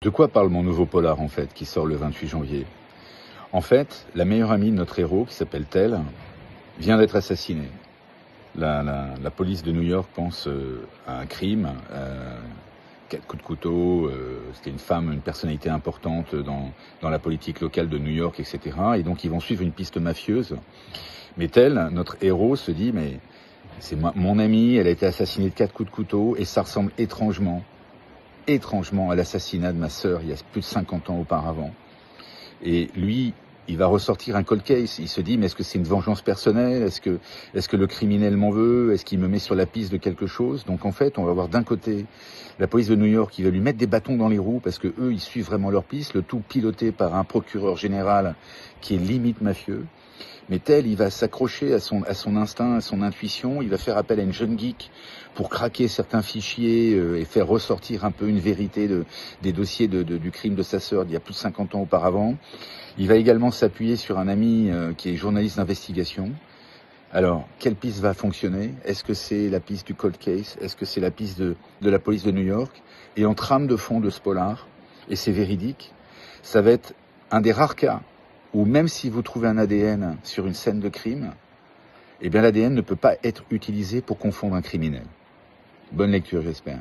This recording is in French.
De quoi parle mon nouveau polar, en fait, qui sort le 28 janvier? En fait, la meilleure amie de notre héros, qui s'appelle Tell, vient d'être assassinée. La police de New York pense à un crime, 4 coups de couteau, c'était une femme, une personnalité importante dans la politique locale de New York, etc. Et donc ils vont suivre une piste mafieuse. Mais Tell, notre héros, se dit, mais c'est mon amie, elle a été assassinée de 4 coups de couteau, et ça ressemble étrangement à l'assassinat de ma sœur il y a plus de 50 ans auparavant. Et lui, il va ressortir un cold case. Il se dit, mais est-ce que c'est une vengeance personnelle? Est-ce que le criminel m'en veut? Est-ce qu'il me met sur la piste de quelque chose? Donc en fait, on va avoir d'un côté la police de New York qui va lui mettre des bâtons dans les roues parce que eux, ils suivent vraiment leur piste, le tout piloté par un procureur général qui est limite mafieux. Mais Tell, il va s'accrocher à son instinct, à son intuition. Il va faire appel à une jeune geek pour craquer certains fichiers et faire ressortir un peu une vérité des dossiers du crime de sa sœur d'il y a plus de 50 ans auparavant. Il va également s'appuyer sur un ami qui est journaliste d'investigation. Alors, quelle piste va fonctionner? Est-ce que c'est la piste du cold case? Est-ce que c'est la piste de la police de New York? Et en trame de fond de ce polar, et c'est véridique, ça va être un des rares cas où même si vous trouvez un ADN sur une scène de crime, eh bien l'ADN ne peut pas être utilisé pour confondre un criminel. Bonne lecture, j'espère.